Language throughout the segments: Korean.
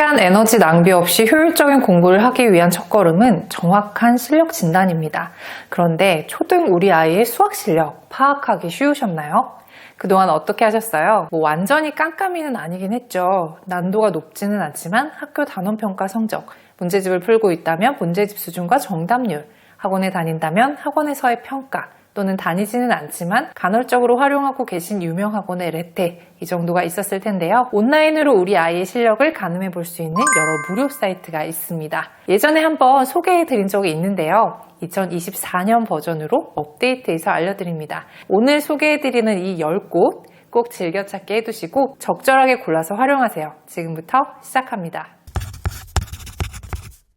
시간, 에너지 낭비 없이 효율적인 공부를 하기 위한 첫걸음은 정확한 실력 진단입니다. 그런데 초등 우리 아이의 수학 실력 파악하기 쉬우셨나요? 그동안 어떻게 하셨어요? 완전히 깜깜이는 아니긴 했죠. 난도가 높지는 않지만 학교 단원평가 성적, 문제집을 풀고 있다면 문제집 수준과 정답률, 학원에 다닌다면 학원에서의 평가, 또는 다니지는 않지만 간헐적으로 활용하고 계신 유명 학원의 레테, 이 정도가 있었을 텐데요. 온라인으로 우리 아이의 실력을 가늠해 볼 수 있는 여러 무료 사이트가 있습니다. 예전에 한번 소개해 드린 적이 있는데요. 2024년 버전으로 업데이트해서 알려드립니다. 오늘 소개해 드리는 이 10곳 꼭 즐겨찾기 해두시고 적절하게 골라서 활용하세요. 지금부터 시작합니다.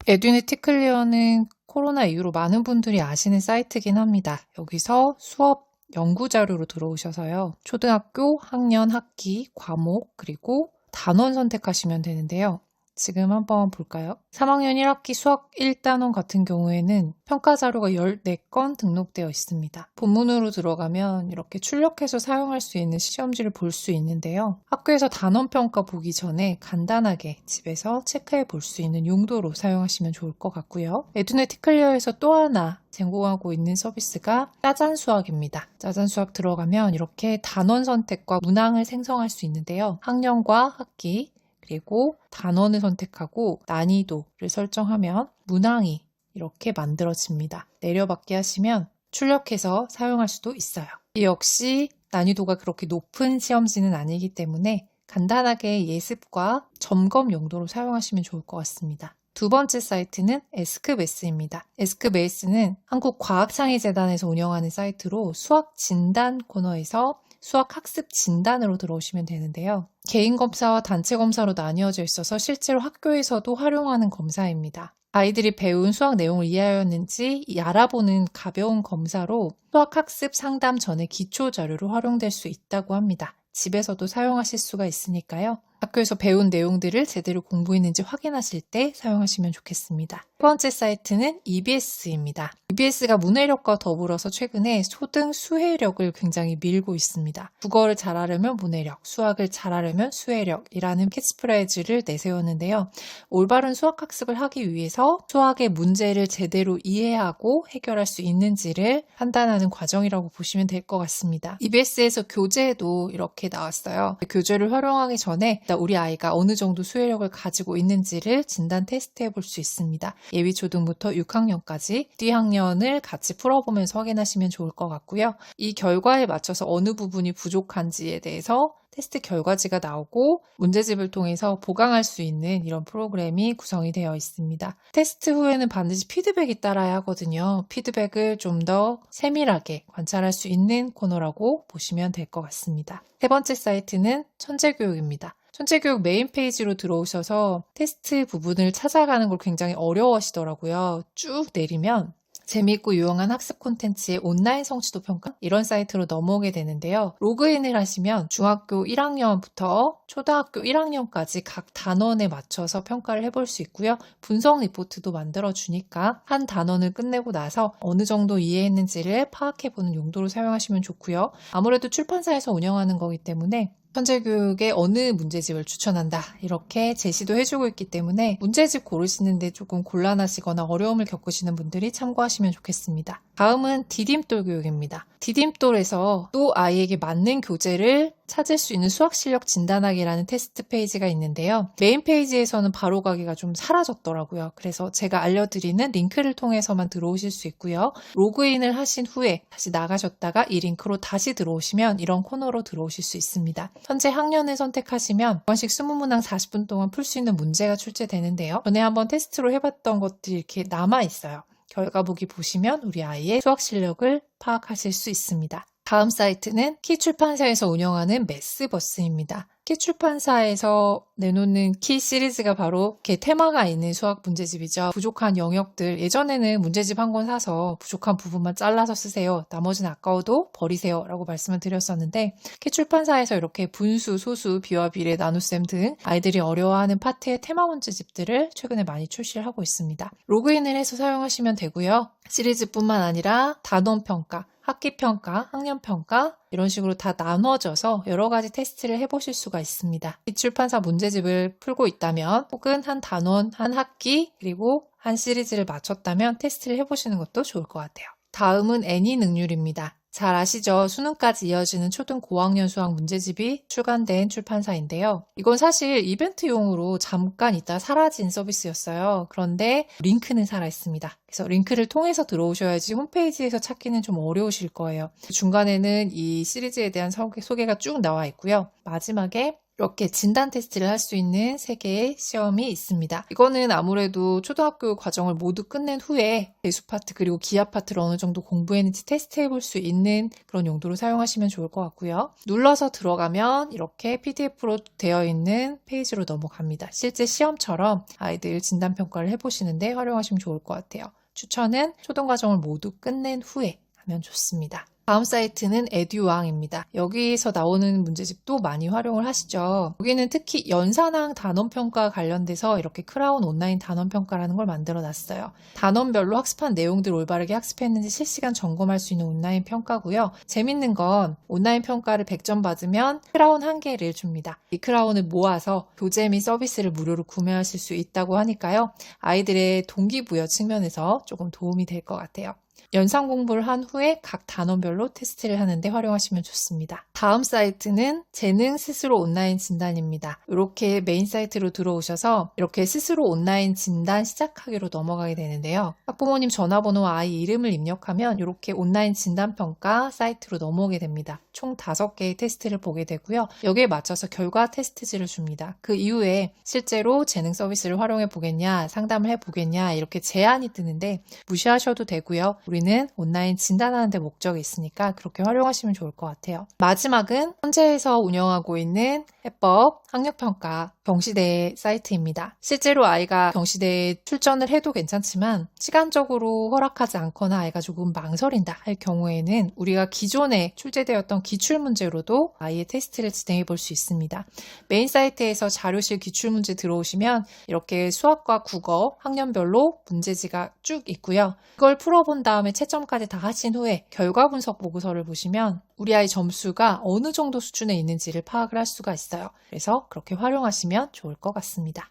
에듀네티 클리어는 코로나 이후로 많은 분들이 아시는 사이트긴 합니다. 여기서 수업 연구 자료로 들어오셔서요. 초등학교 학년, 학기, 과목, 그리고 단원 선택하시면 되는데요. 지금 한번 볼까요? 3학년 1학기 수학 1단원 같은 경우에는 평가 자료가 14건 등록되어 있습니다. 본문으로 들어가면 이렇게 출력해서 사용할 수 있는 시험지를 볼 수 있는데요. 학교에서 단원 평가 보기 전에 간단하게 집에서 체크해 볼 수 있는 용도로 사용하시면 좋을 것 같고요. 에듀네티 클리어에서 또 하나 제공하고 있는 서비스가 짜잔 수학입니다. 짜잔 수학 들어가면 이렇게 단원 선택과 문항을 생성할 수 있는데요. 학년과 학기, 그리고 단원을 선택하고 난이도를 설정하면 문항이 이렇게 만들어집니다. 내려받기 하시면 출력해서 사용할 수도 있어요. 이 역시 난이도가 그렇게 높은 시험지는 아니기 때문에 간단하게 예습과 점검 용도로 사용하시면 좋을 것 같습니다. 두 번째 사이트는 에스크메스입니다. 에스크메스는 한국과학창의재단에서 운영하는 사이트로 수학 진단 코너에서 수학 학습 진단으로 들어오시면 되는데요. 개인 검사와 단체 검사로 나뉘어져 있어서 실제로 학교에서도 활용하는 검사입니다. 아이들이 배운 수학 내용을 이해하였는지 알아보는 가벼운 검사로 수학 학습 상담 전에 기초 자료로 활용될 수 있다고 합니다. 집에서도 사용하실 수가 있으니까요. 학교에서 배운 내용들을 제대로 공부했는지 확인하실 때 사용하시면 좋겠습니다. 첫 번째 사이트는 EBS입니다. EBS가 문해력과 더불어서 최근에 초등 수해력을 굉장히 밀고 있습니다. 국어를 잘하려면 문해력, 수학을 잘하려면 수해력이라는 캐치프레이즈를 내세웠는데요. 올바른 수학 학습을 하기 위해서 수학의 문제를 제대로 이해하고 해결할 수 있는지를 판단하는 과정이라고 보시면 될 것 같습니다. EBS에서 교재도 이렇게 나왔어요. 교재를 활용하기 전에 우리 아이가 어느 정도 수해력을 가지고 있는지를 진단 테스트해 볼 수 있습니다. 예비초등부터 6학년까지 D학년을 같이 풀어보면서 확인하시면 좋을 것 같고요. 이 결과에 맞춰서 어느 부분이 부족한지에 대해서 테스트 결과지가 나오고 문제집을 통해서 보강할 수 있는 이런 프로그램이 구성이 되어 있습니다. 테스트 후에는 반드시 피드백이 따라야 하거든요. 피드백을 좀 더 세밀하게 관찰할 수 있는 코너라고 보시면 될 것 같습니다. 세 번째 사이트는 천재교육입니다. 천재교육 메인 페이지로 들어오셔서 테스트 부분을 찾아가는 걸 굉장히 어려워하시더라고요. 쭉 내리면 재미있고 유용한 학습 콘텐츠의 온라인 성취도 평가? 이런 사이트로 넘어오게 되는데요. 로그인을 하시면 중학교 1학년부터 초등학교 1학년까지 각 단원에 맞춰서 평가를 해볼 수 있고요. 분석 리포트도 만들어주니까 한 단원을 끝내고 나서 어느 정도 이해했는지를 파악해보는 용도로 사용하시면 좋고요. 아무래도 출판사에서 운영하는 거기 때문에 천재교육의 어느 문제집을 추천한다 이렇게 제시도 해주고 있기 때문에 문제집 고르시는데 조금 곤란하시거나 어려움을 겪으시는 분들이 참고하시면 좋겠습니다. 다음은 디딤돌 교육입니다. 디딤돌에서 또 아이에게 맞는 교재를 찾을 수 있는 수학 실력 진단하기라는 테스트 페이지가 있는데요. 메인 페이지에서는 바로 가기가 좀 사라졌더라고요. 그래서 제가 알려드리는 링크를 통해서만 들어오실 수 있고요. 로그인을 하신 후에 다시 나가셨다가 이 링크로 다시 들어오시면 이런 코너로 들어오실 수 있습니다. 현재 학년을 선택하시면 1번씩 20문항 40분 동안 풀 수 있는 문제가 출제되는데요. 전에 한번 테스트로 해봤던 것들이 이렇게 남아있어요. 결과 보기 보시면 우리 아이의 수학 실력을 파악하실 수 있습니다. 다음 사이트는 키출판사에서 운영하는 매스버스입니다. 키출판사에서 내놓는 키 시리즈가 바로 이렇게 테마가 있는 수학 문제집이죠. 부족한 영역들, 예전에는 문제집 한 권 사서 부족한 부분만 잘라서 쓰세요. 나머지는 아까워도 버리세요 라고 말씀을 드렸었는데 키출판사에서 이렇게 분수, 소수, 비와 비례, 나눗셈 등 아이들이 어려워하는 파트의 테마 문제집들을 최근에 많이 출시를 하고 있습니다. 로그인을 해서 사용하시면 되고요. 시리즈뿐만 아니라 단원평가, 학기평가, 학년평가 이런 식으로 다 나눠져서 여러 가지 테스트를 해보실 수가 있습니다. 기출판사 문제집을 풀고 있다면 혹은 한 단원, 한 학기, 그리고 한 시리즈를 마쳤다면 테스트를 해보시는 것도 좋을 것 같아요. 다음은 애니 능률입니다. 잘 아시죠? 수능까지 이어지는 초등 고학년 수학 문제집이 출간된 출판사인데요. 이건 사실 이벤트용으로 잠깐 있다 사라진 서비스였어요. 그런데 링크는 살아있습니다. 그래서 링크를 통해서 들어오셔야지 홈페이지에서 찾기는 좀 어려우실 거예요. 중간에는 이 시리즈에 대한 소개가 쭉 나와 있고요. 마지막에 이렇게 진단 테스트를 할 수 있는 3개의 시험이 있습니다. 이거는 아무래도 초등학교 과정을 모두 끝낸 후에 배수 파트 그리고 기하 파트를 어느 정도 공부했는지 테스트해 볼 수 있는 그런 용도로 사용하시면 좋을 것 같고요. 눌러서 들어가면 이렇게 PDF로 되어 있는 페이지로 넘어갑니다. 실제 시험처럼 아이들 진단 평가를 해보시는데 활용하시면 좋을 것 같아요. 추천은 초등과정을 모두 끝낸 후에 하면 좋습니다. 다음 사이트는 에듀왕입니다. 여기서 나오는 문제집도 많이 활용을 하시죠. 여기는 특히 연산항 단원평가 관련돼서 이렇게 크라운 온라인 단원평가라는 걸 만들어 놨어요. 단원별로 학습한 내용들을 올바르게 학습했는지 실시간 점검할 수 있는 온라인 평가고요. 재밌는 건 온라인 평가를 100점 받으면 크라운 1개를 줍니다. 이 크라운을 모아서 교재 및 서비스를 무료로 구매하실 수 있다고 하니까요. 아이들의 동기부여 측면에서 조금 도움이 될 것 같아요. 연상 공부를 한 후에 각 단원별로 테스트를 하는데 활용하시면 좋습니다. 다음 사이트는 재능 스스로 온라인 진단입니다. 이렇게 메인 사이트로 들어오셔서 이렇게 스스로 온라인 진단 시작하기로 넘어가게 되는데요. 학부모님 전화번호와 아이 이름을 입력하면 이렇게 온라인 진단평가 사이트로 넘어오게 됩니다. 총 5개의 테스트를 보게 되고요. 여기에 맞춰서 결과 테스트지를 줍니다. 그 이후에 실제로 재능 서비스를 활용해 보겠냐, 상담을 해 보겠냐 이렇게 제안이 뜨는데 무시하셔도 되고요. 우리는 온라인 진단하는 데 목적이 있으니까 그렇게 활용하시면 좋을 것 같아요. 마지막은 현재에서 운영하고 있는 해법 학력평가 경시대 사이트입니다. 실제로 아이가 경시대에 출전을 해도 괜찮지만 시간적으로 허락하지 않거나 아이가 조금 망설인다 할 경우에는 우리가 기존에 출제되었던 기출문제로도 아이의 테스트를 진행해 볼 수 있습니다. 메인 사이트에서 자료실 기출문제 들어오시면 이렇게 수학과 국어 학년별로 문제지가 쭉 있고요. 그걸 풀어본 다음에 채점까지 다 하신 후에 결과 분석 보고서를 보시면 우리 아이 점수가 어느 정도 수준에 있는지를 파악을 할 수가 있어요. 그래서 그렇게 활용하시면 좋을 것 같습니다.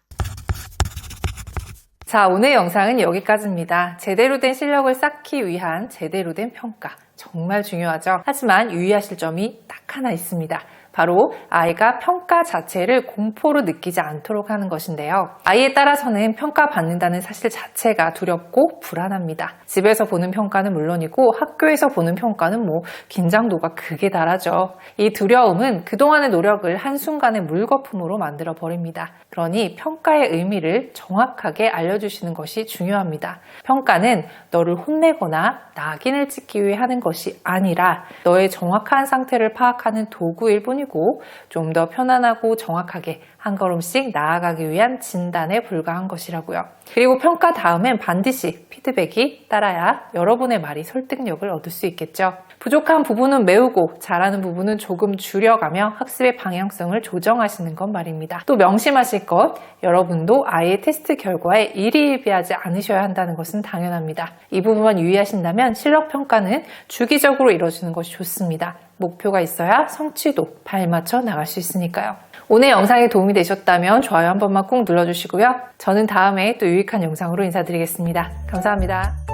자, 오늘 영상은 여기까지입니다. 제대로 된 실력을 쌓기 위한 제대로 된 평가. 정말 중요하죠. 하지만 유의하실 점이 딱 하나 있습니다. 바로 아이가 평가 자체를 공포로 느끼지 않도록 하는 것인데요. 아이에 따라서는 평가받는다는 사실 자체가 두렵고 불안합니다. 집에서 보는 평가는 물론이고 학교에서 보는 평가는 긴장도가 극에 달하죠. 이 두려움은 그동안의 노력을 한순간에 물거품으로 만들어 버립니다. 그러니 평가의 의미를 정확하게 알려주시는 것이 중요합니다. 평가는 너를 혼내거나 낙인을 찍기 위해 하는 것이 아니라 너의 정확한 상태를 파악하는 도구일 뿐이고 좀 더 편안하고 정확하게 한 걸음씩 나아가기 위한 진단에 불과한 것이라고요. 그리고 평가 다음엔 반드시 피드백이 따라야 여러분의 말이 설득력을 얻을 수 있겠죠. 부족한 부분은 메우고 잘하는 부분은 조금 줄여가며 학습의 방향성을 조정하시는 것 말입니다. 또 명심하실 것, 여러분도 아이의 테스트 결과에 일희일비하지 않으셔야 한다는 것은 당연합니다. 이 부분만 유의하신다면 실력평가는 주기적으로 이루어지는 것이 좋습니다. 목표가 있어야 성취도 발맞춰 나갈 수 있으니까요. 오늘 영상이 도움이 되셨다면 좋아요 한 번만 꼭 눌러주시고요. 저는 다음에 또 유익한 영상으로 인사드리겠습니다. 감사합니다.